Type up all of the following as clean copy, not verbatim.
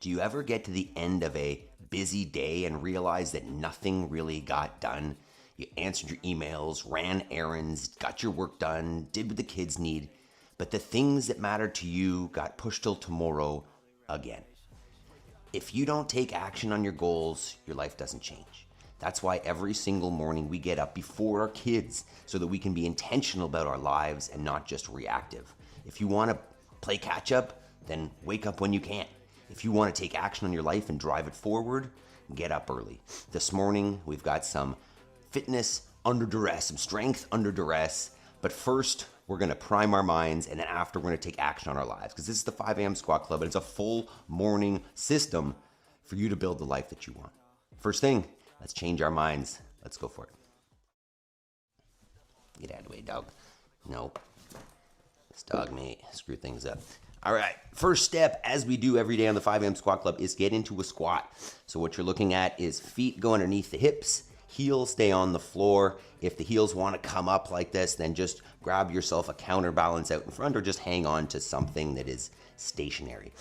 Do you ever get to the end of a busy day and realize that nothing really got done? You answered your emails, ran errands, got your work done, did what the kids need, but the things that mattered to you got pushed till tomorrow again. If you don't take action on your goals, your life doesn't change. That's why every single morning we get up before our kids so that we can be intentional about our lives and not just reactive. If you want to play catch up, then wake up when you can. If you want to take action on your life and drive it forward, get up early. This morning, we've got some fitness under duress, some strength under duress. But first, we're going to prime our minds, and then after, we're going to take action on our lives. Because this is the 5 a.m. Squat Club, and it's a full morning system for you to build the life that you want. First thing, let's change our minds. Let's go for it. Get out of the way, dog. No. This dog may screw things up. All right, first step, as we do every day on the 5 a.m. Squat Club, is get into a squat. So what you're looking at is feet go underneath the hips, heels stay on the floor. If the heels want to come up like this, then just grab yourself a counterbalance out in front or just hang on to something that is stationary.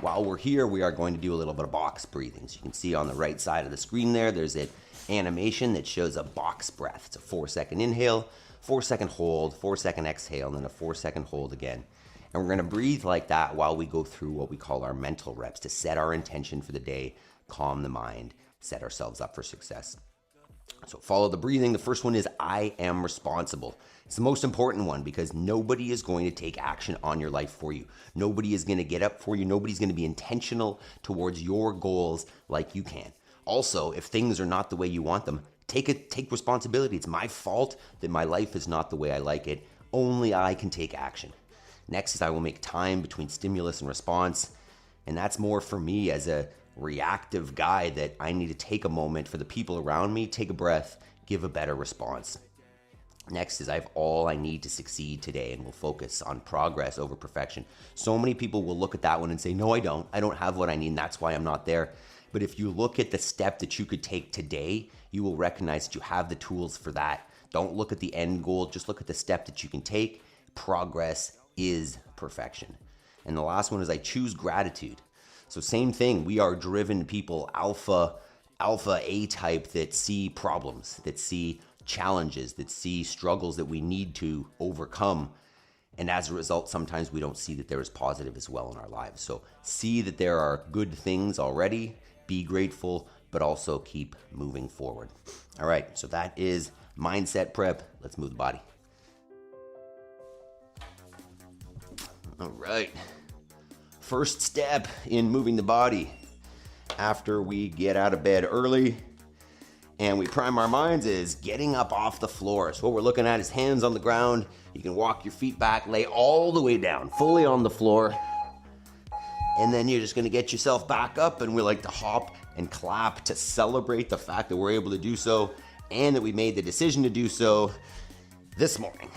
While we're here, we are going to do a little bit of box breathing. So you can see on the right side of the screen there's an animation that shows a box breath. It's a 4-second inhale, 4-second hold, 4-second exhale, and then a 4-second hold again. And we're going to breathe like that while we go through what we call our mental reps to set our intention for the day, calm the mind, set ourselves up for success. So follow the breathing. The first one is I am responsible. It's the most important one because nobody is going to take action on your life for you. Nobody is going to get up for you. Nobody's going to be intentional towards your goals like you can. Also, if things are not the way you want them, take responsibility. It's my fault that my life is not the way I like it. Only I can take action. Next is I will make time between stimulus and response. And that's more for me as a reactive guy that I need to take a moment for the people around me, take a breath, give a better response. Next is I have all I need to succeed today, and we'll focus on progress over perfection. So many people will look at that one and say, no, I don't have what I need, and that's why I'm not there. But if you look at the step that you could take today, you will recognize that you have the tools for that. Don't look at the end goal, just look at the step that you can take. Progress is perfection. And the last one is I choose gratitude. So same thing, we are driven people, alpha A type, that see problems, that see challenges, that see struggles that we need to overcome. And as a result, sometimes we don't see that there is positive as well in our lives. So see that there are good things already, be grateful, but also keep moving forward. All right, so that is mindset prep. Let's move the body. All right. First step in moving the body after we get out of bed early and we prime our minds is getting up off the floor. So what we're looking at is hands on the ground. You can walk your feet back, lay all the way down, fully on the floor. And then you're just gonna get yourself back up, and we like to hop and clap to celebrate the fact that we're able to do so and that we made the decision to do so this morning.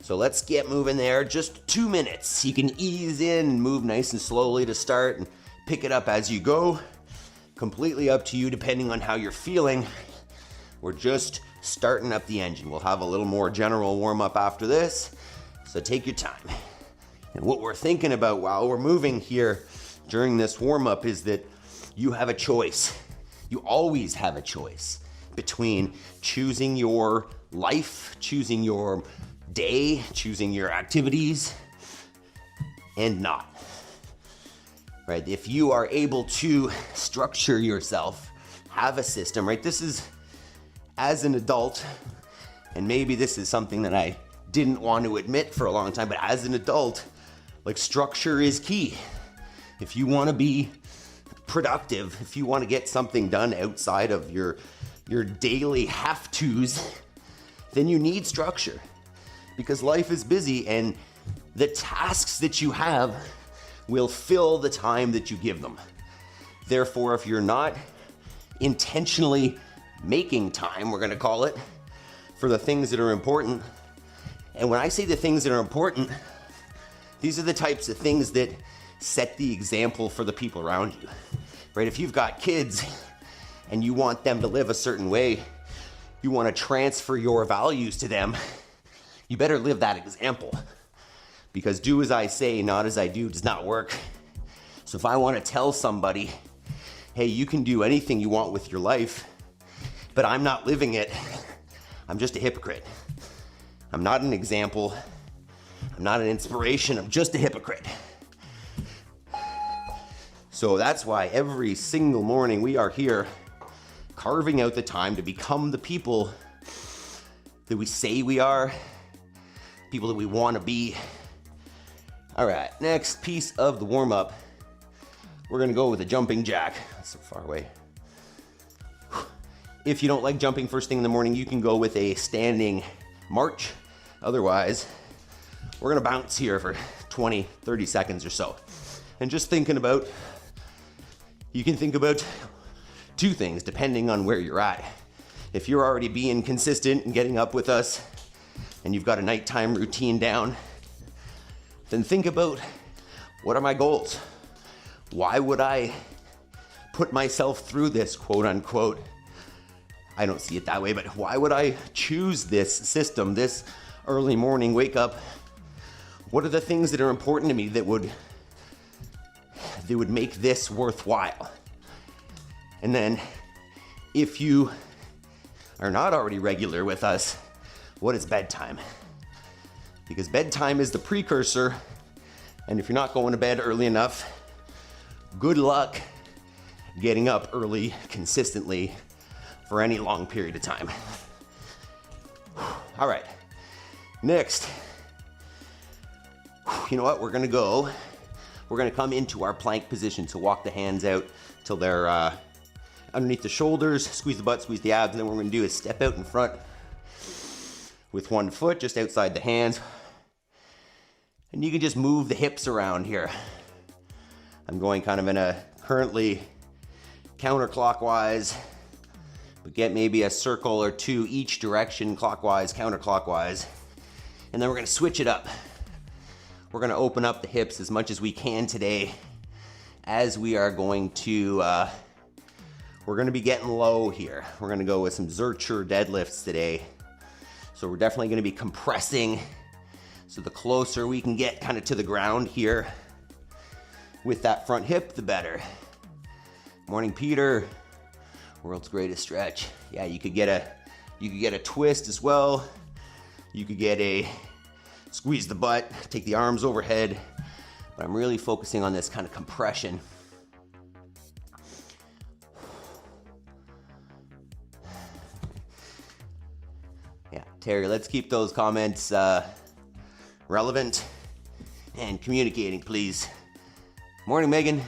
So let's get moving there, just 2 minutes. You can ease in and move nice and slowly to start and pick it up as you go. Completely up to you depending on how you're feeling. We're just starting up the engine. We'll have a little more general warm up after this, so take your time. And what we're thinking about while we're moving here during this warm up is that you have a choice. You always have a choice between choosing your life, choosing your day, choosing your activities, and not. Right? If you are able to structure yourself, have a system, right? This is, as an adult, and maybe this is something that I didn't want to admit for a long time, but as an adult, like, structure is key. If you want to be productive, if you want to get something done outside of your daily have-tos, then you need structure. Because life is busy and the tasks that you have will fill the time that you give them. Therefore, if you're not intentionally making time, we're gonna call it, for the things that are important, and when I say the things that are important, these are the types of things that set the example for the people around you, right? If you've got kids and you want them to live a certain way, you wanna transfer your values to them, you better live that example, because do as I say, not as I do does not work. So if I want to tell somebody, hey, you can do anything you want with your life, but I'm not living it, I'm just a hypocrite. I'm not an example. I'm not an inspiration. I'm just a hypocrite. So that's why every single morning we are here carving out the time to become the people that we say we are, people that we want to be. All right, next piece of the warm-up, we're gonna go with a jumping jack. That's so far away. If you don't like jumping first thing in the morning, you can go with a standing march. Otherwise, we're gonna bounce here for 20, 30 seconds or so. And just thinking about, you can think about two things depending on where you're at. If you're already being consistent and getting up with us and you've got a nighttime routine down, then think about, what are my goals? Why would I put myself through this, quote unquote? I don't see it that way, but why would I choose this system, this early morning wake up? What are the things that are important to me that would make this worthwhile? And then if you are not already regular with us, what is bedtime? Because bedtime is the precursor, and if you're not going to bed early enough, good luck getting up early consistently for any long period of time. All right, next, you know what, we're gonna come into our plank position. So walk the hands out till they're underneath the shoulders, squeeze the butt, squeeze the abs, and then what we're gonna do is step out in front with one foot just outside the hands. And you can just move the hips around here. I'm going kind of in a currently counterclockwise, but get maybe a circle or two each direction, clockwise, counterclockwise. And then we're gonna switch it up. We're gonna open up the hips as much as we can today, as we are going to, we're gonna be getting low here. We're gonna go with some Zercher Deadlifts today. So we're definitely gonna be compressing. So the closer we can get kind of to the ground here with that front hip, the better. Morning, Peter. World's greatest stretch. Yeah, you could get a twist as well. You could get a squeeze the butt, take the arms overhead. But I'm really focusing on this kind of compression. Yeah, Terry, let's keep those comments relevant and communicating, please. Morning, Megan.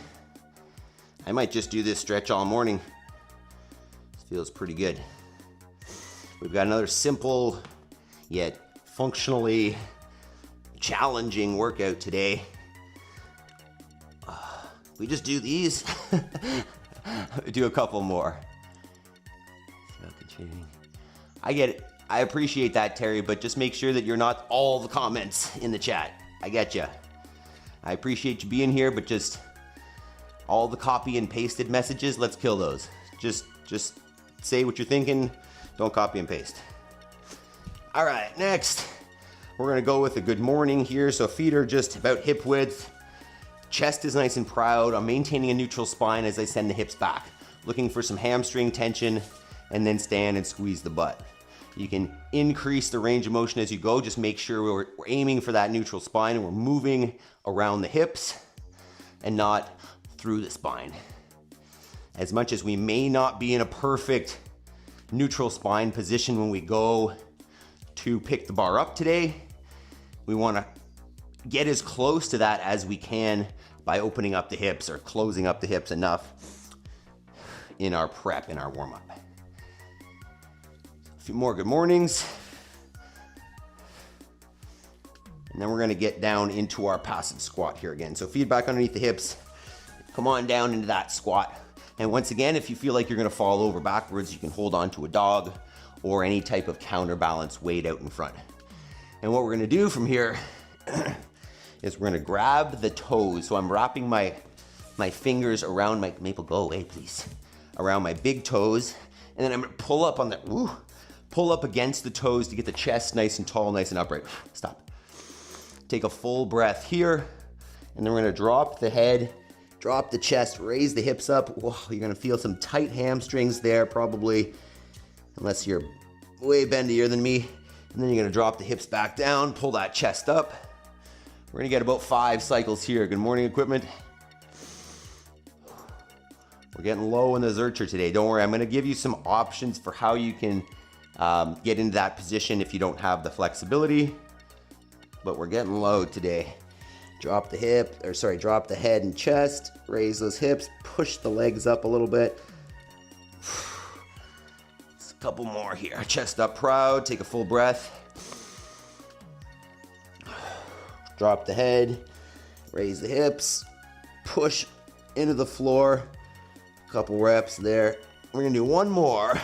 I might just do this stretch all morning. This feels pretty good. We've got another simple yet functionally challenging workout today. We just do these. Do a couple more. I get it. I appreciate that, Terry, but just make sure that you're not all the comments in the chat. I get you. I appreciate you being here, but just all the copy and pasted messages, let's kill those. Just say what you're thinking. Don't copy and paste. All right, next, we're gonna go with a good morning here. So feet are just about hip width. Chest is nice and proud. I'm maintaining a neutral spine as I send the hips back. Looking for some hamstring tension, and then stand and squeeze the butt. You can increase the range of motion as you go. Just make sure we're aiming for that neutral spine and we're moving around the hips and not through the spine. As much as we may not be in a perfect neutral spine position when we go to pick the bar up today, we want to get as close to that as we can by opening up the hips or closing up the hips enough in our prep, in our warm-up. A few more good mornings. And then we're gonna get down into our passive squat here again. So feet back underneath the hips. Come on down into that squat. And once again, if you feel like you're gonna fall over backwards, you can hold on to a dog or any type of counterbalance weight out in front. And what we're gonna do from here is we're gonna grab the toes. So I'm wrapping my fingers around my, Maple, go away, please. Around my big toes. And then I'm gonna pull up on the, pull up against the toes to get the chest nice and tall, nice and upright. Stop. Take a full breath here. And then we're gonna drop the head, Drop the chest, raise the hips up. Whoa, you're gonna feel some tight hamstrings there probably, unless you're way bendier than me. And then you're gonna drop the hips back down, pull that chest up. We're gonna get about 5 cycles here. Good morning, equipment. We're getting low in the Zercher today. Don't worry, I'm gonna give you some options for how you can get into that position if you don't have the flexibility, but we're getting low today. Drop the drop the head and chest, raise those hips, push the legs up a little bit. Just a couple more here. Chest up proud, take a full breath. Drop the head, raise the hips, push into the floor. A couple reps there. We're gonna do one more.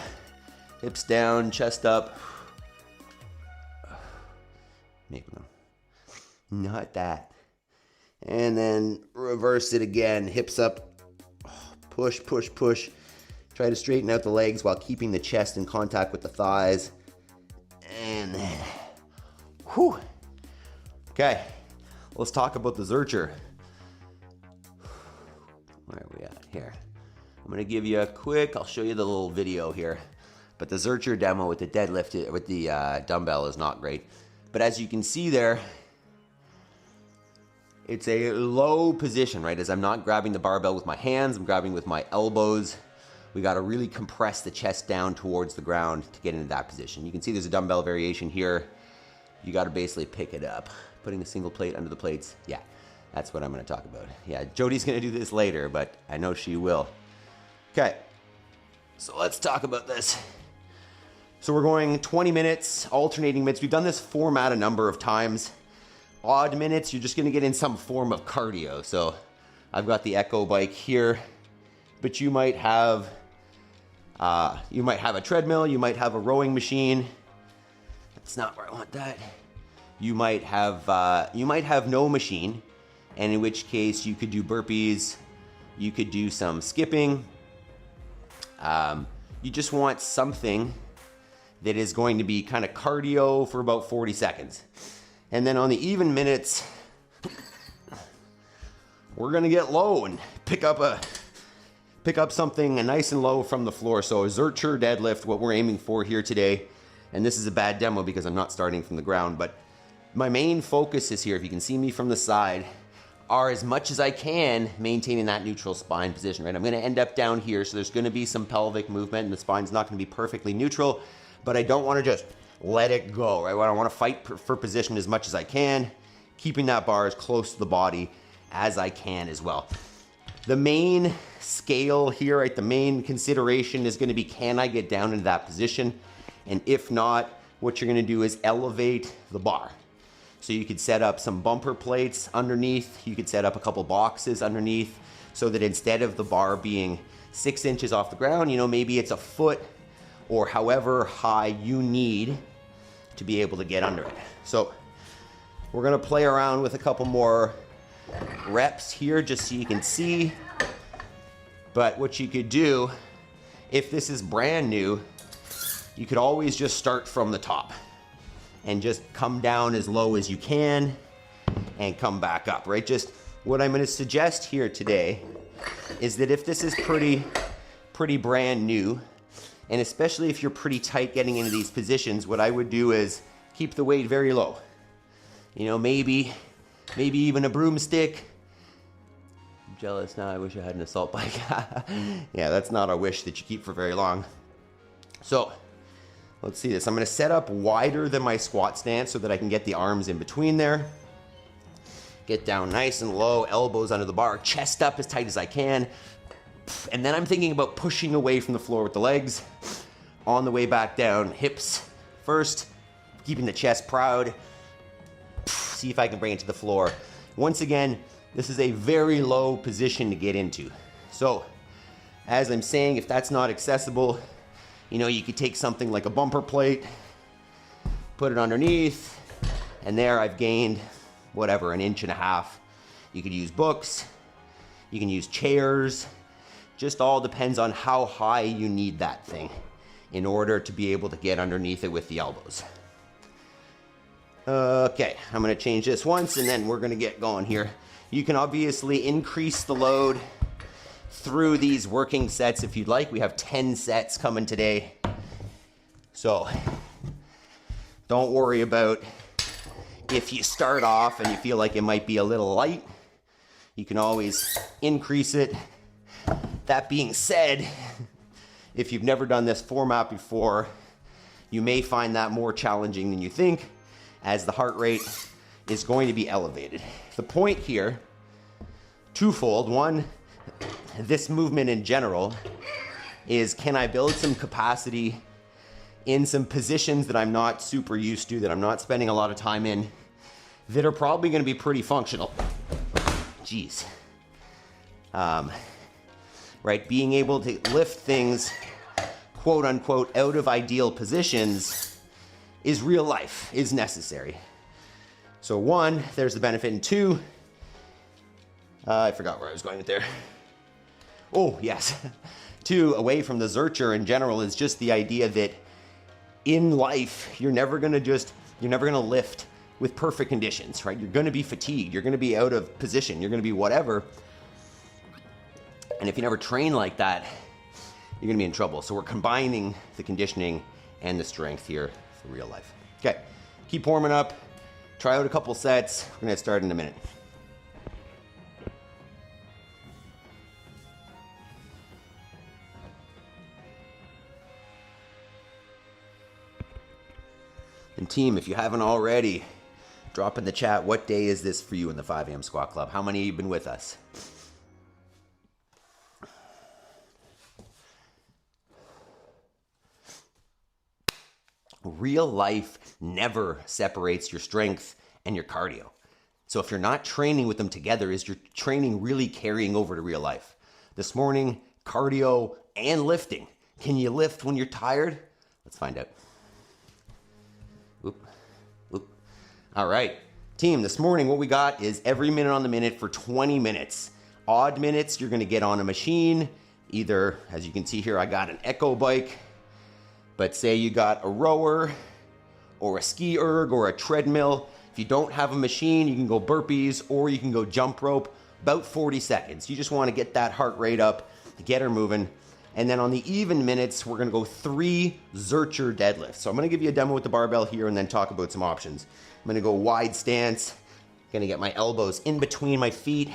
Hips down, chest up. Maybe not that. And then reverse it again, hips up, push, push, push. Try to straighten out the legs while keeping the chest in contact with the thighs. And then, whew. Okay, let's talk about the Zercher. Where are we at here? I'm gonna give you a quick, I'll show you the little video here. But the Zercher demo with the deadlift, with the dumbbell is not great. But as you can see there, it's a low position, right? As I'm not grabbing the barbell with my hands, I'm grabbing with my elbows. We gotta really compress the chest down towards the ground to get into that position. You can see there's a dumbbell variation here. You gotta basically pick it up. Putting a single plate under the plates. Yeah, that's what I'm gonna talk about. Yeah, Jody's gonna do this later, but I know she will. Okay, so let's talk about this. So we're going 20 minutes, alternating minutes. We've done this format a number of times. Odd minutes, you're just gonna get in some form of cardio. So I've got the Echo bike here, but you might have a treadmill, you might have a rowing machine. That's not where I want that. You might have no machine, and in which case you could do burpees, you could do some skipping. You just want something that is going to be kind of cardio for about 40 seconds. And then on the even minutes, we're gonna get low and pick up something nice and low from the floor. So a Zercher deadlift, what we're aiming for here today. And this is a bad demo because I'm not starting from the ground, but my main focus is here, if you can see me from the side, are as much as I can maintaining that neutral spine position, right? I'm gonna end up down here, so there's gonna be some pelvic movement and the spine's not gonna be perfectly neutral, but I don't wanna just let it go, right? I wanna fight for position as much as I can, keeping that bar as close to the body as I can as well. The main scale here, right, the main consideration is gonna be, can I get down into that position? And if not, what you're gonna do is elevate the bar. So you could set up some bumper plates underneath, you could set up a couple boxes underneath, so that instead of the bar being 6 inches off the ground, maybe it's a foot or however high you need to be able to get under it. So we're gonna play around with a couple more reps here just so you can see. But what you could do, if this is brand new, you could always just start from the top and just come down as low as you can and come back up, right? Just what I'm gonna suggest here today is that if this is pretty brand new, and especially if you're pretty tight getting into these positions, what I would do is keep the weight very low. Maybe even a broomstick. I'm jealous now, I wish I had an assault bike. Yeah, that's not a wish that you keep for very long. So, let's see this. I'm gonna set up wider than my squat stance so that I can get the arms in between there. Get down nice and low, elbows under the bar, chest up as tight as I can. And then I'm thinking about pushing away from the floor with the legs. On the way back down, hips first, keeping the chest proud. See if I can bring it to the floor. Once again, this is a very low position to get into. So, as I'm saying, if that's not accessible, you could take something like a bumper plate, put it underneath, and there I've gained, whatever, 1.5 inches. You could use books, you can use chairs, just all depends on how high you need that thing in order to be able to get underneath it with the elbows. Okay, I'm gonna change this once and then we're gonna get going here. You can obviously increase the load through these working sets if you'd like. We have 10 sets coming today. So don't worry about if you start off and you feel like it might be a little light. You can always increase it. That being said, if you've never done this format before, you may find that more challenging than you think, as the heart rate is going to be elevated. The point here, twofold. One, this movement in general is, can I build some capacity in some positions that I'm not super used to, that I'm not spending a lot of time in, that are probably going to be pretty functional. Jeez. Right, being able to lift things, quote unquote, out of ideal positions is real life, is necessary. So one, there's the benefit, and two, I forgot where I was going with there. Oh, yes. Two, away from the Zercher in general, is just the idea that in life, you're never gonna lift with perfect conditions, right? You're gonna be fatigued, you're gonna be out of position, you're gonna be whatever. And if you never train like that, you're gonna be in trouble. So we're combining the conditioning and the strength here for real life. Okay, keep warming up, try out a couple sets. We're gonna start in a minute. And team, if you haven't already, drop in the chat, what day is this for you in the 5 a.m. Squat Club? How many of you have been with us? Real life never separates your strength and your cardio. So if you're not training with them together, is your training really carrying over to real life? This morning, cardio and lifting. Can you lift when you're tired? Let's find out. Oop, oop. All right, team, this morning what we got is every minute on the minute for 20 minutes. Odd minutes, you're gonna get on a machine. Either, as you can see here, I got an Echo bike. But say you got a rower or a ski erg or a treadmill. If you don't have a machine, you can go burpees or you can go jump rope, about 40 seconds. You just want to get that heart rate up to get her moving. And then on the even minutes, we're going to go 3 Zercher deadlifts. So I'm going to give you a demo with the barbell here and then talk about some options. I'm going to go wide stance, going to get my elbows in between my feet,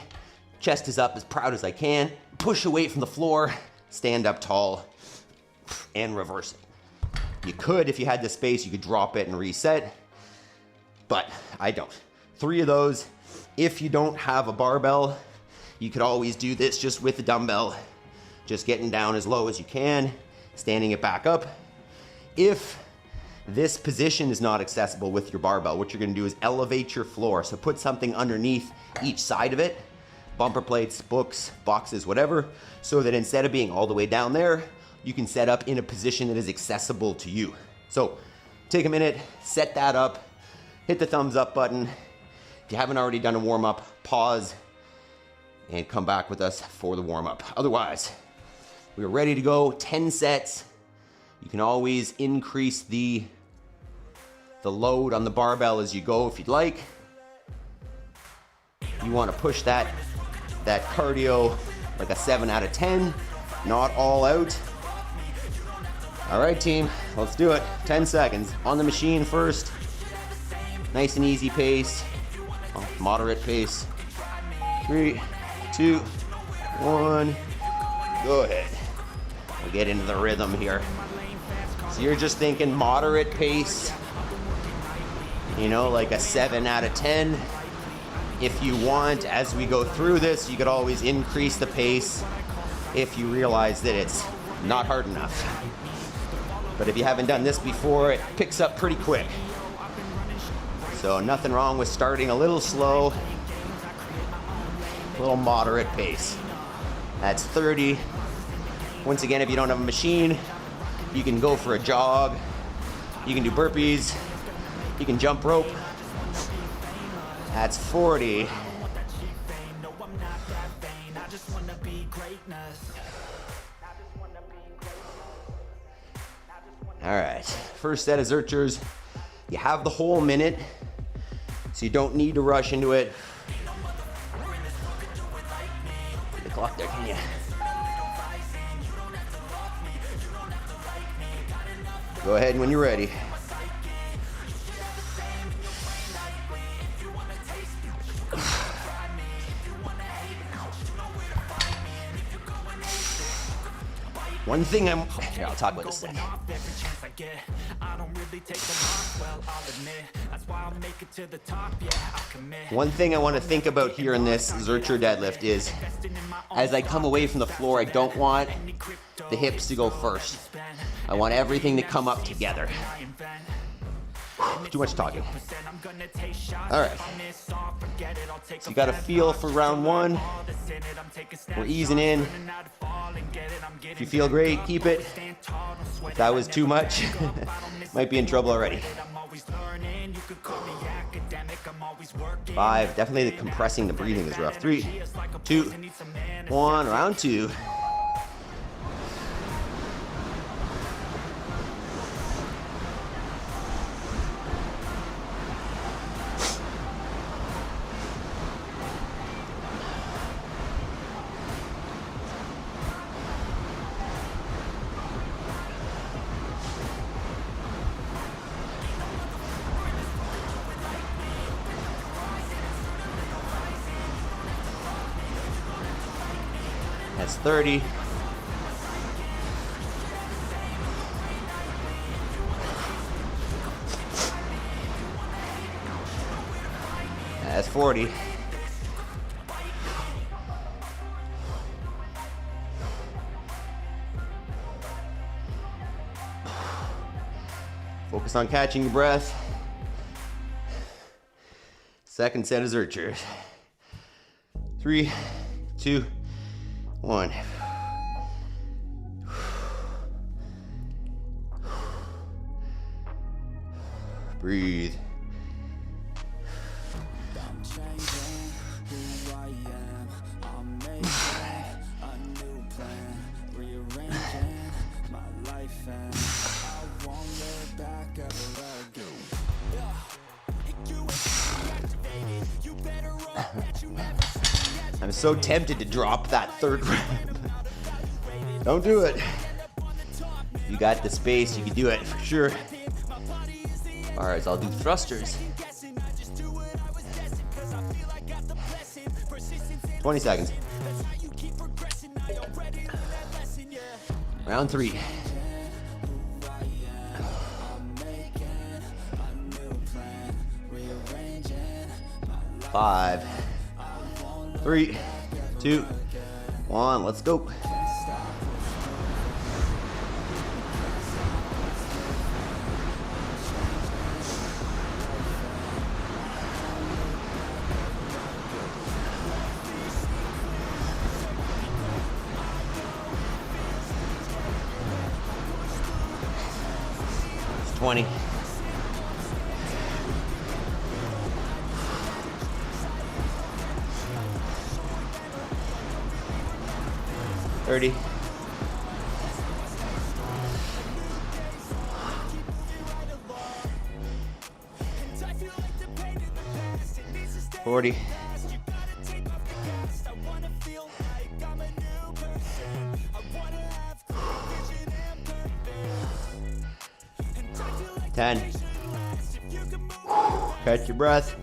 chest is up as proud as I can, push away from the floor, stand up tall, and reverse it. You could, if you had the space, you could drop it and reset, but I don't. 3 of those. If you don't have a barbell, you could always do this just with the dumbbell, just getting down as low as you can, standing it back up. If this position is not accessible with your barbell, what you're gonna do is elevate your floor. So put something underneath each side of it, bumper plates, books, boxes, whatever, so that instead of being all the way down there, you can set up in a position that is accessible to you. So take a minute, set that up, hit the thumbs up button. If you haven't already done a warm up, pause and come back with us for the warm up. Otherwise, we're ready to go, 10 sets. You can always increase the load on the barbell as you go if you'd like. You want to push that cardio like a 7 out of 10, not all out. All right, team, let's do it. 10 seconds. On the machine first. Nice and easy pace. Moderate pace. 3, 2, 1. Go ahead. We'll get into the rhythm here. So you're just thinking moderate pace, you know, like a 7 out of 10. If you want, as we go through this, you could always increase the pace if you realize that it's not hard enough. But if you haven't done this before, it picks up pretty quick. So nothing wrong with starting a little slow, a little moderate pace. That's 30. Once again, if you don't have a machine, you can go for a jog. You can do burpees. You can jump rope. That's 40. All right, first set of Zerchers. You have the whole minute, so you don't need to rush into it. Go ahead when you're ready. One thing here, I'll talk about this in a second. One thing I want to think about here in this Zercher deadlift is, as I come away from the floor, I don't want the hips to go first. I want everything to come up together. Too much talking. All right. So you got a feel for round one. We're easing in. If you feel great, keep it. If that was too much, might be in trouble already. 5, definitely the compressing the breathing is rough. 3, 2, 1, round 2. That's 30. That's 40. Focus on catching your breath. Second set of Zerchers. 3, 2, 1. Breathe. I'm changing who I am. I'm making a new plan, rearranging my life, and I won't look back ever again. I'm so tempted to drop that third rep. Don't do it. You got the space, you can do it for sure. All right, so I'll do thrusters. 20 seconds. Round 3. Five, 3, 2, 1, let's go. It's 20. 30. 40. 10. Catch your breath.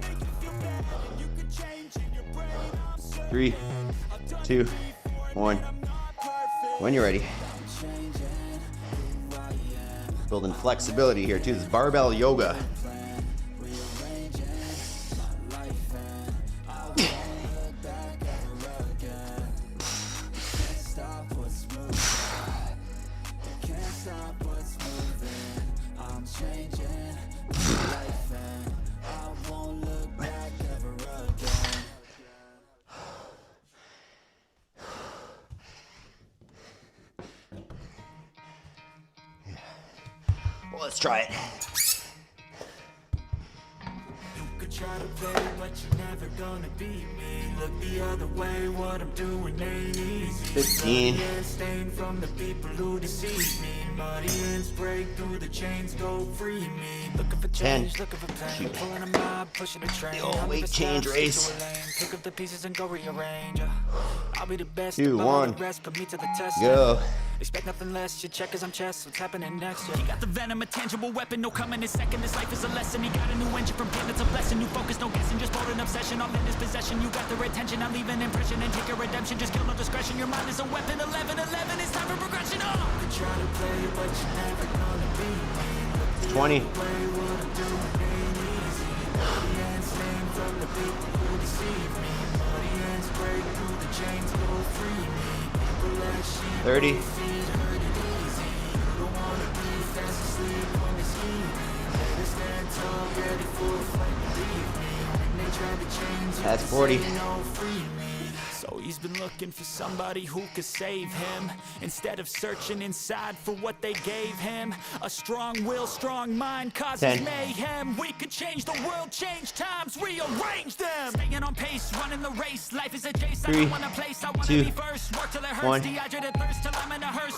3, 2, 1. When you're ready. Building flexibility here too. This is barbell yoga. Well, let's try it. Try to play, but you're never gonna beat me. Look the other way, what I'm doing ain't easy. 15. Staying from the people who deceive me. Muddy ends break through the chains, go free me. Looking for change, 10. looking for plan. Pulling a mob, pushing a train. The old weight change race. Pick up the pieces and go rearrange. I'll be the best. 2, 1. Rest, put me to the test. Go. Expect nothing less, you check as I'm chess, what's happening next, yeah. He got the venom, a tangible weapon, no coming in second. This life is a lesson, he got a new engine from pain, it's a blessing. New focus, no guessing, just bold and obsession. All in his possession, you got the attention. I leave an impression and take your redemption. Just kill no discretion, your mind is a weapon. 11-11, it's time for progression. Oh! You try to play, but you're never gonna be me. 20. From the people who deceive me, muddy hands break through the chains, go free me. People like sheep 30. feet hurt it easy. You don't wanna be fast asleep when they scheme me. Better stand tall, ready for a fight, believe me. When they try to change you, That's 40. no, free me. So he's been looking for somebody who could save him, instead of searching inside for what they gave him. A strong will, strong mind causes 10. mayhem. We could change the world, change times, rearrange them. Staying on pace, running the race. Life is a chase. I 3, don't want a place, I want to 2, be first. Work till it hurts, 1. dehydrated thirst till I'm in a hearse.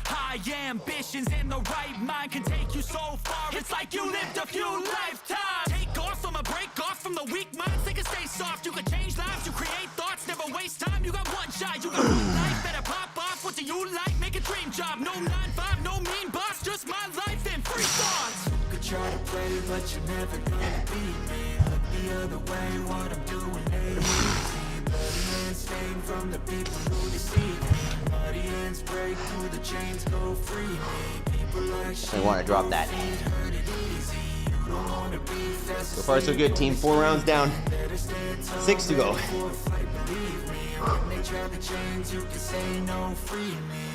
High ambitions in the right mind can take you so far. It's like you lived a few lifetimes. Take off from a break off from the weak minds. They can stay soft. You can change lives. You create thoughts. Never waste time. You got one shot. You got one life. Better pop off. What do you like? Make a dream job. No 9-5. No mean boss. Just my life and free thoughts. You could try to play, but you're never gonna beat me. Look the other way. What I'm doing ain't easy. Bloody hands stained from the people who deceive me. Muddy hands break through the chains, go free me. People like I want to drop that. hurt it easy. You don't wanna be fast. So far, so good, team. 4 rounds down. 6 to go. For a fight, believe me. When they try to change, you can say no, free me.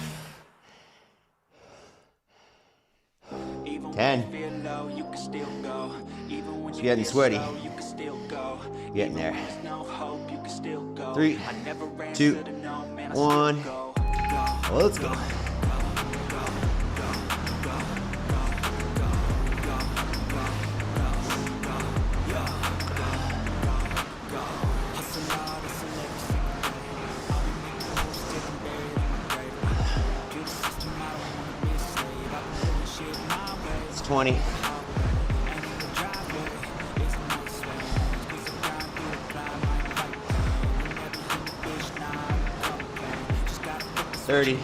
Even 10. when you feel low, you can still go. Even when It's you getting feel sweaty. slow, you can still go. Getting there. Even when there's no hope, you can still go. 3, I never ran 2, to the no, man, I 1. still go. Well, let's go. It's 20. $30.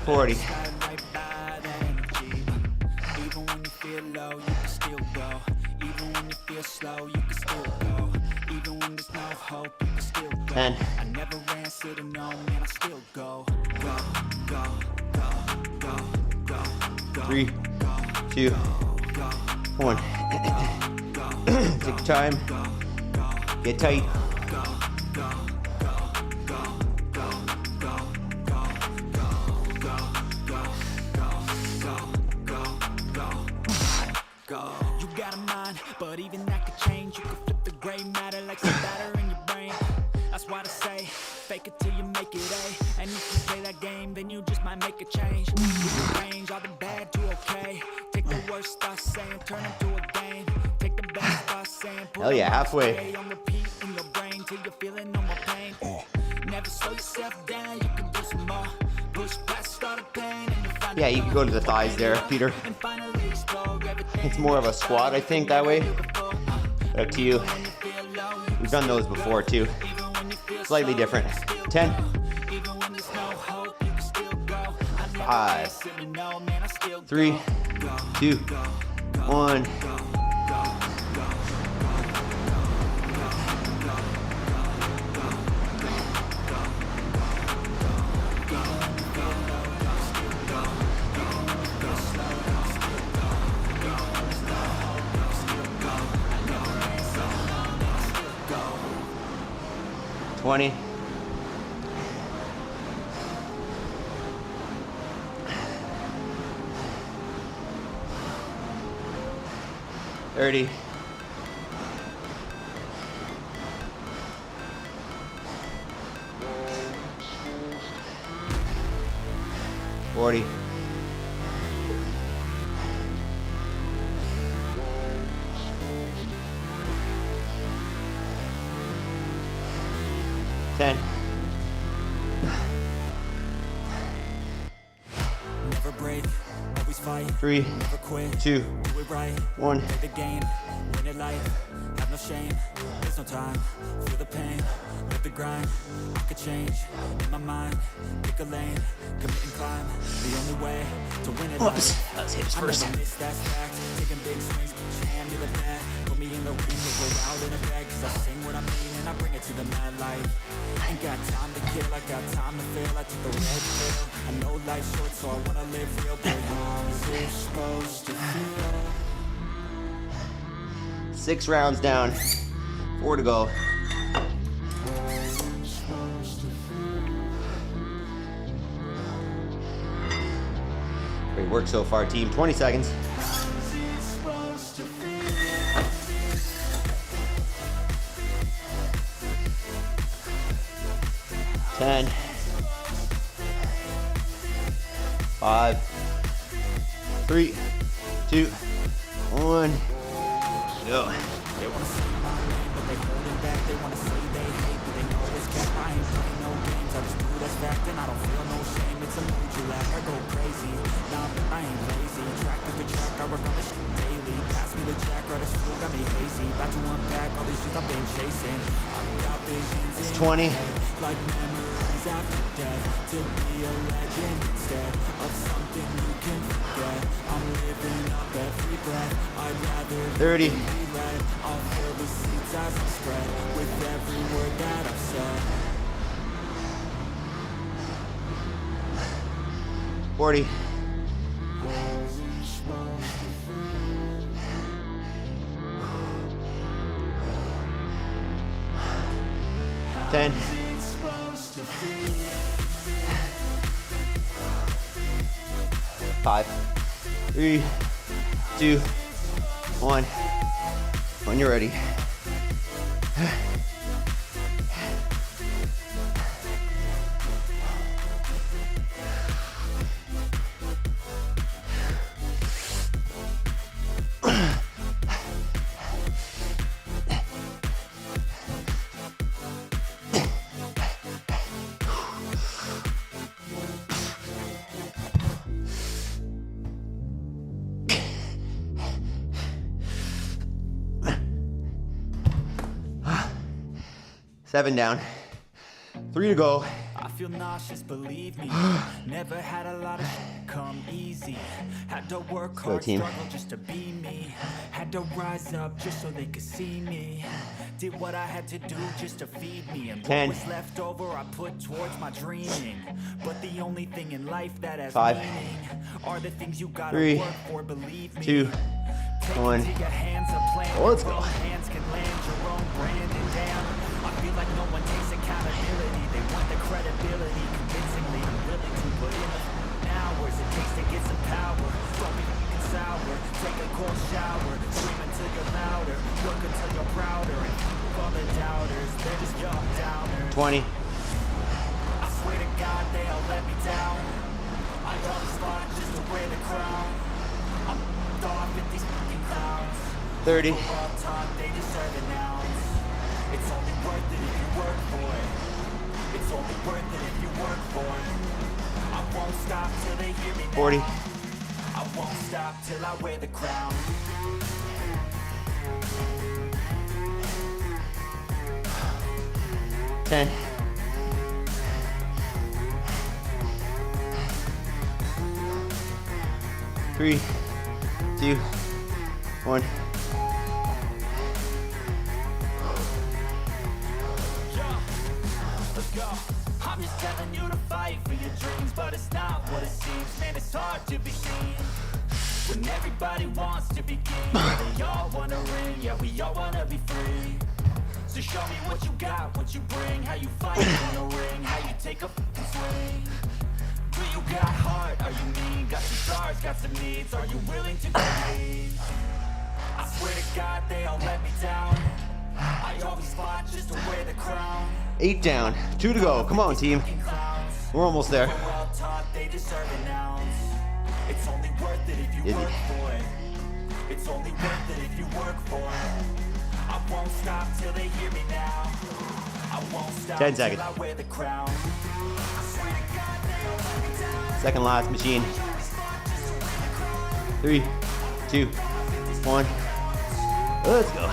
40. Even when you feel low, you can still go. Even when you feel slow, you can still go. Even when there's no hope, you can still go. 10. I never ran, said no, man, I still go. Go, go, go, go, go, go. 3, 2, 1. Take your time. Get tight. You got a mind, but even that could change. You could flip the gray matter like some batter in your brain. That's why I say, fake it till you make it A. And if you play that game, then you just might make a change. You can range all the bad to okay. Take the worst thoughts saying, turn them to a game. Take the best thoughts saying, put Hell yeah, them halfway. on repeat in your brain till you're feeling no more pain. Never slow yourself down, you can do some more. Push past all the pain and you find Yeah, you can go to the thighs there, Peter. and finally explore everything. It's more of a squat, I think, that way. Up to you. We've done those before, too. Slightly different. 10. 5, 3, 2, 1. $20. 30. 40. 10. Never break, always fight, 3, never quit, 2, do it right, 1. play the game, win it life, have no shame, there's no time, feel the pain, live the grind, I could change, in my mind, pick a lane, commit and climb, the only way to win it Whoops, life. that was hips first. I never miss that fact, taking big swings, put your hand to the bat, put me in the ring, we'll go out in a bag, cause I sing what I mean and I bring it to the mad light. Ain't got time to kill, I got time to feel, I took the red pill, I know life's short so I wanna live real, but how's it supposed to feel? 6 rounds down, 4 to go. Great work so far, team. 20 seconds. 10, 5, 3, 2, 1, go. They wanna say my name, but they holding back. They wanna say they hate, but they know it's cap. I ain't playing no games. I just do that's fact, and I don't feel no shame. It's a mood you lack. I go crazy. Nah, but I ain't lazy. Track after track, I work on this shit daily. Pass me the jack, right as fuel, got me hazy. About to unpack all these shit I've been chasing. I've got visions. It's 20. Like memories after death, to be a legend instead of something you can forget. I'm living up every breath. I'd rather 30. be led. I'll fill the seats as I spread with every word that I've said. 40. 10. 5, 3, 2, 1. When you're ready. Seven down. 3 to go. I feel nauseous, believe me. Never had a lot of shit come easy. Had to work hard, team. struggle just to be me. Had to rise up just so they could see me. Did what I had to do just to feed me. And 10. what was left over I put towards my dreaming. But the only thing in life that has 5, meaning are the things you gotta 3, work for, believe me. 2, Take 1. it to your hands, a plan. Oh, let's Your go. own hands can land your own brand, and damn, I feel like no one takes accountability. They want the credibility, convincingly I'm willing to put in the hours it takes to get some power. Don't be fucking sour, take a cold shower, scream until you're louder, work until you're prouder, and f all the doubters, they're just young downers. 20. I swear to God they all let me down. I always fought just to wear the crown. I'm off at these fucking clowns. 30. All taught they deserve an ounce. It's only worth it if you work for it. It's only worth it if you work for it. I won't stop till they hear me now. 40. I won't stop till I wear the crown. Ten. 3, 2, 1. Let's go. I'm just telling you to fight for your dreams, but it's not what it seems. Man, it's hard to be seen when everybody wants to be king. They all wanna ring, yeah, we all wanna be free. So show me what you got, what you bring, how you fight in the ring, how you take a fucking swing. Do you got heart? Are you mean? Got some scars, got some needs. Are you willing to believe? I swear to God they all let me down. I always fought just to wear the crown. 8 down. 2 to go. Come on, team. We're almost there. Well taught, they deserve an ounce. It's only worth it if you Izzy. work for it. It's only worth it if you work for it. I won't stop till they hear me now. I won't stop 10 seconds. till I wear the crown. I swear to God they all let me down. Second last machine. I always fought just to wear the crown. 3, 2, 1. Let's go.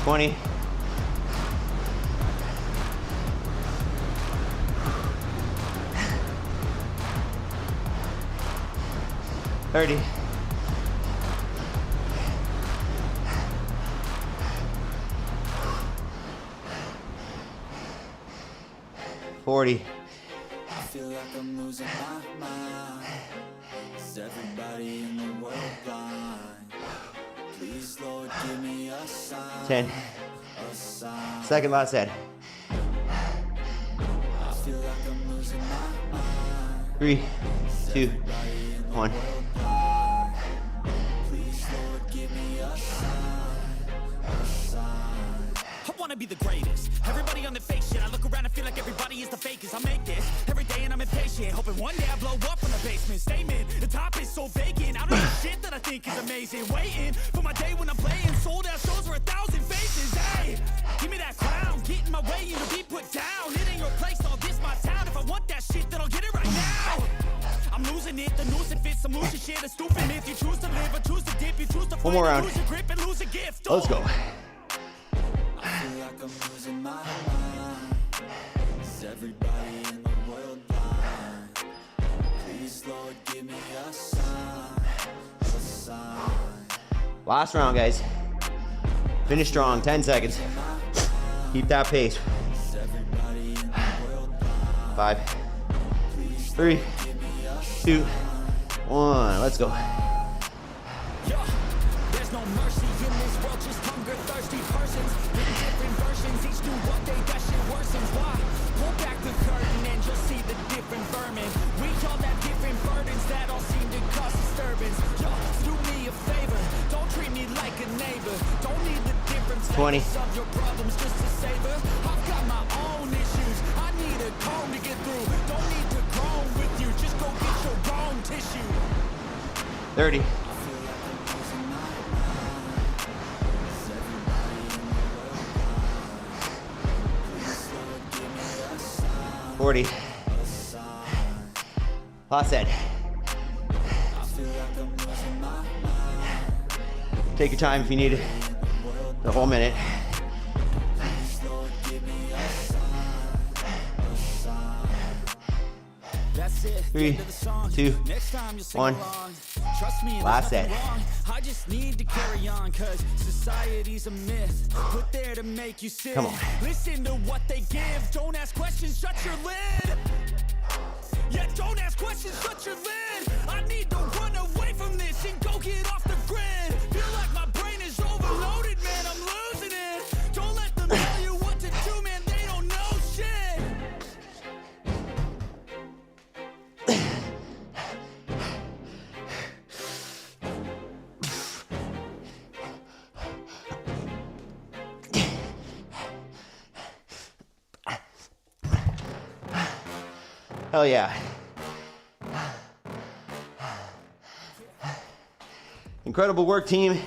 $20. 30. 40. I feel like I'm losing my mind. Is everybody in the world blind? Please, Lord, give me a sign. 10. A sign. Second last set. I feel like I'm losing my mind. 3, 2, 1. Please, Lord, give me a sign. A sign. I wanna be the greatest. Everybody on the fake shit. I look around and feel like everybody is the fakest. I make this every day and I'm impatient, hoping one day I blow up from the basement. Statement, the top is so vacant. I don't know shit that I think is amazing. Waiting for my day when I'm playing sold out shows for 1,000 faces. Hey, give me that crown, get in my way and to be put down. It ain't your place, all this my town. If I want that shit, then I'll get it right now. I'm losing it, the noose it fits. I'm losing shit, a stupid myth. You choose to live or choose to dip. You choose to One more round. lose your grip and lose a gift. Let's go. I feel like I'm losing my mind. Is everybody in the world blind? Please, Lord, give me a sign. A sign. Last round, guys. Finish strong. 10 seconds. Keep that pace. Is everybody in the world blind? 5, 3, 2, 1. Let's go. Yeah, there's no mercy in this world, just hunger, thirsty persons in different versions, each do what they that shit worsens. Why? Pull back the curtain and you'll see the different vermin. We all have different burdens that all seem to cause disturbance. Yo, do me a favor, don't treat me like a neighbor. Don't need the different 20. status of your problems just to savor. I've got my own issues, I need a comb to get through. Don't need to groan with you, just go get your own tissue. 30. $40. Last set. Take your time if you need it. The whole minute. That's it. 3, 2, 1. Trust me, Last set. I just need to carry on, cause society's a myth put there to make you sick. Come on. Listen to what they give. Don't ask questions, shut your lid. Yeah, don't ask questions, shut your lid. I need to run away from this and go get off the grid. Feel like my brain is overloaded, man, I'm losing it. Don't let them tell you what to do, man, they don't know shit. Hell yeah. Incredible work, team.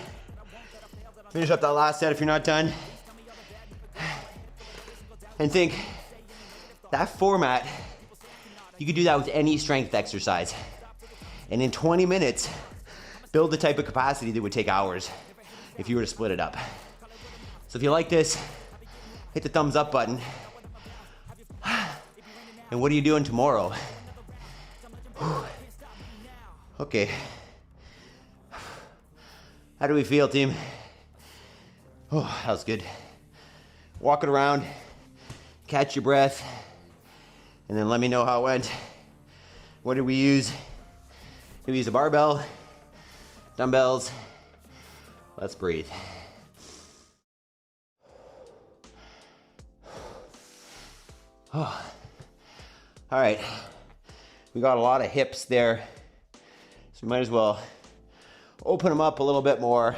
Finish up that last set if you're not done. And think, that format, you could do that with any strength exercise. And in 20 minutes, build the type of capacity that would take hours if you were to split it up. So if you like this, hit the thumbs up button. And what are you doing tomorrow? Whew. Okay. How do we feel, team? Oh, that was good. Walk it around, catch your breath, and then let me know how it went. What did we use? Did we use a barbell? Dumbbells? Let's breathe. Oh. All right, we got a lot of hips there, so we might as well open them up a little bit more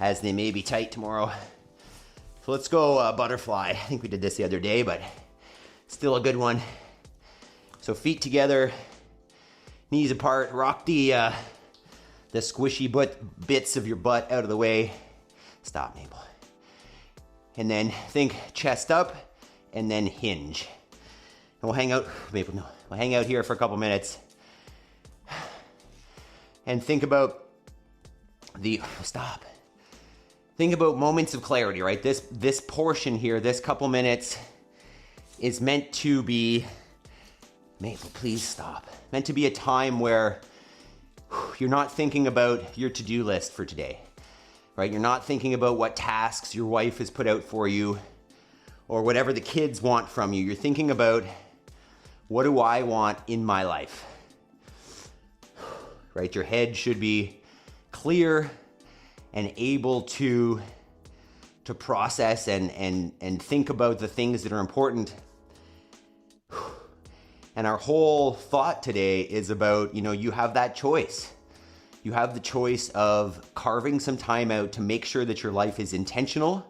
as they may be tight tomorrow. So let's go butterfly. I think we did this the other day, but still a good one. So feet together, knees apart, rock the squishy bits of your butt out of the way. Stop, Maple. And then think chest up, and then hinge. And we'll hang out, Maple, no. We'll hang out here for a couple minutes. And think about Think about moments of clarity, right? This portion here, this couple minutes is meant to be, Maple, please stop. Meant to be a time where you're not thinking about your to-do list for today, right? You're not thinking about what tasks your wife has put out for you or whatever the kids want from you. You're thinking about, what do I want in my life? Right? Your head should be clear and able to process and think about the things that are important. And our whole thought today is about, you have that choice. You have the choice of carving some time out to make sure that your life is intentional,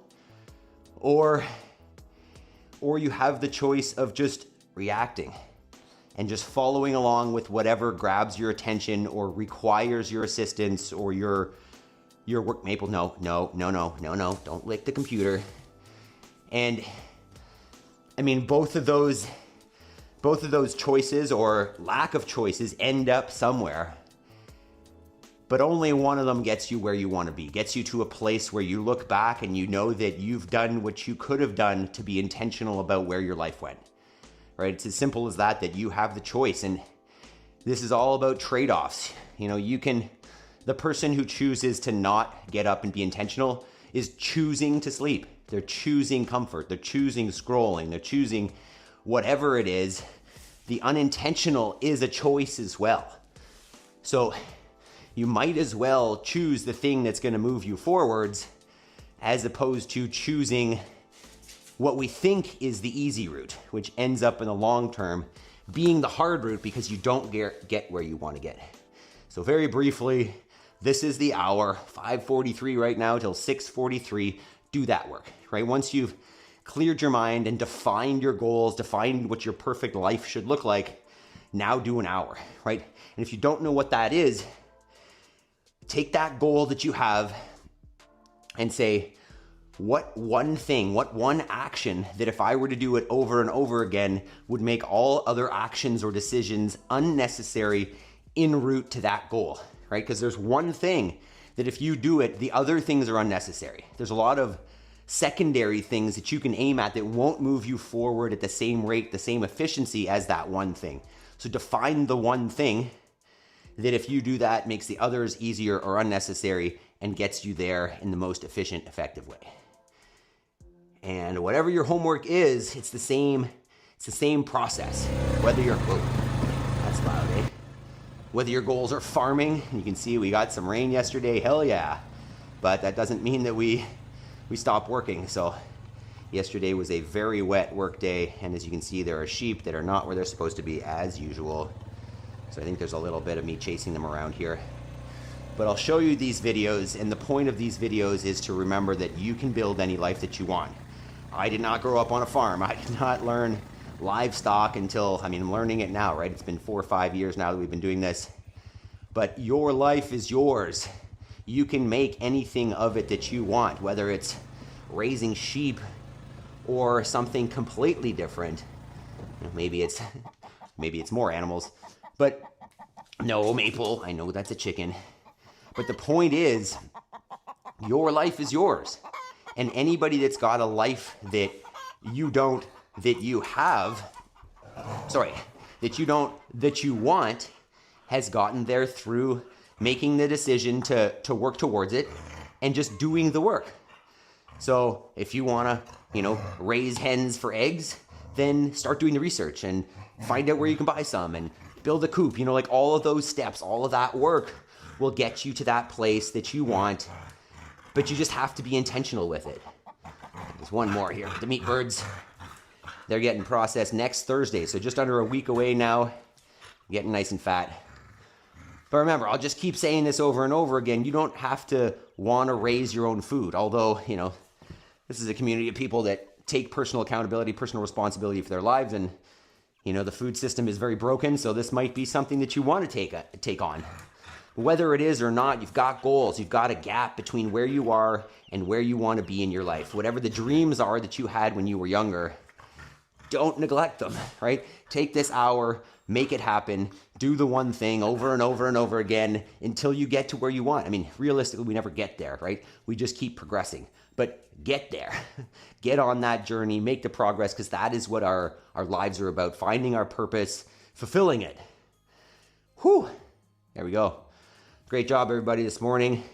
or you have the choice of just reacting and just following along with whatever grabs your attention or requires your assistance or your work. Maple, no, don't lick the computer. And I mean, both of those choices or lack of choices end up somewhere, but only one of them gets you where you want to be, gets you to a place where you look back and you know that you've done what you could have done to be intentional about where your life went. Right? It's as simple as that you have the choice. And this is all about trade-offs. The person who chooses to not get up and be intentional is choosing to sleep. They're choosing comfort. They're choosing scrolling. They're choosing whatever it is. The unintentional is a choice as well. So you might as well choose the thing that's going to move you forwards as opposed to choosing what we think is the easy route, which ends up in the long term being the hard route because you don't get where you want to get. So very briefly, this is the hour, 5:43 right now till 6:43. Do that work, right? Once you've cleared your mind and defined your goals, defined what your perfect life should look like, now do an hour, right? And if you don't know what that is, take that goal that you have and say, what one action that if I were to do it over and over again would make all other actions or decisions unnecessary en route to that goal, right? Because there's one thing that if you do it, the other things are unnecessary. There's a lot of secondary things that you can aim at that won't move you forward at the same rate, the same efficiency as that one thing. So define the one thing that if you do that makes the others easier or unnecessary and gets you there in the most efficient, effective way. And whatever your homework is, it's the same process. Whether you're, that's loud, eh? Whether your goals are farming, you can see we got some rain yesterday, hell yeah. But that doesn't mean that we stop working. So yesterday was a very wet work day, and as you can see, there are sheep that are not where they're supposed to be as usual. So I think there's a little bit of me chasing them around here. But I'll show you these videos, and the point of these videos is to remember that you can build any life that you want. I did not grow up on a farm. I did not learn livestock until, I'm learning it now, right? It's been 4 or 5 years now that we've been doing this. But your life is yours. You can make anything of it that you want, whether it's raising sheep or something completely different. Maybe it's more animals. But no, Maple, I know that's a chicken. But the point is, your life is yours. And anybody that's got a life that you want has gotten there through making the decision to work towards it and just doing the work. So if you want to, raise hens for eggs, then start doing the research and find out where you can buy some and build a coop. Like all of those steps, all of that work will get you to that place that you want, but you just have to be intentional with it. There's one more here. The meat birds, they're getting processed next Thursday, so just under a week away now, getting nice and fat. But remember, I'll just keep saying this over and over again, you don't have to want to raise your own food, although, this is a community of people that take personal accountability, personal responsibility for their lives, and, You know, the food system is very broken, so this might be something that you want to take on. Whether it is or not, you've got goals. You've got a gap between where you are and where you want to be in your life. Whatever the dreams are that you had when you were younger, don't neglect them, right? Take this hour, make it happen, do the one thing over and over and over again until you get to where you want. I mean, realistically, we never get there, right? We just keep progressing, but get there. Get on that journey, make the progress, because that is what our lives are about, finding our purpose, fulfilling it. Whew, there we go. Great job, everybody, this morning.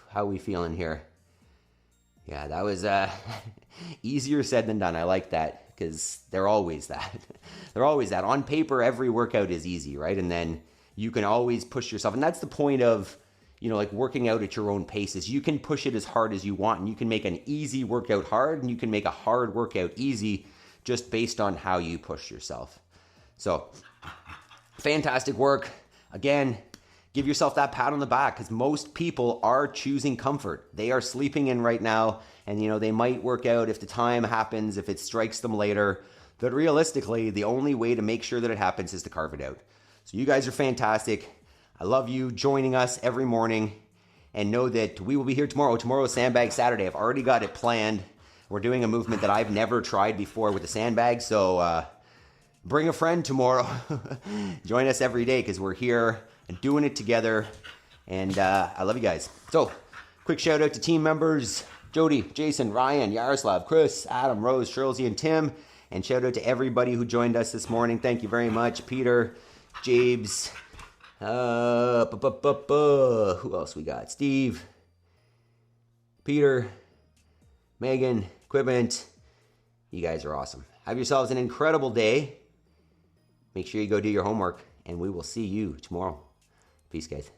How are we feeling here? Yeah, that was easier said than done. I like that because they're always that. They're always that. On paper, every workout is easy, right? And then you can always push yourself. And that's the point of, you know, like working out at your own pace is you can push it as hard as you want. And you can make an easy workout hard and you can make a hard workout easy just based on how you push yourself. So, fantastic work. Again, give yourself that pat on the back because most people are choosing comfort. They are sleeping in right now and, you know, they might work out if the time happens, if it strikes them later. But realistically, the only way to make sure that it happens is to carve it out. So you guys are fantastic. I love you joining us every morning and know that we will be here tomorrow. Tomorrow is Sandbag Saturday. I've already got it planned. We're doing a movement that I've never tried before with the sandbag. So bring a friend tomorrow. Join us every day because we're here and doing it together, and I love you guys. So, quick shout out to team members, Jody, Jason, Ryan, Yaroslav, Chris, Adam, Rose, Shirley, and Tim, and shout out to everybody who joined us this morning. Thank you very much. Peter, Jabes, who else we got? Steve, Peter, Megan, Equipment. You guys are awesome. Have yourselves an incredible day. Make sure you go do your homework, and we will see you tomorrow. Peace, guys.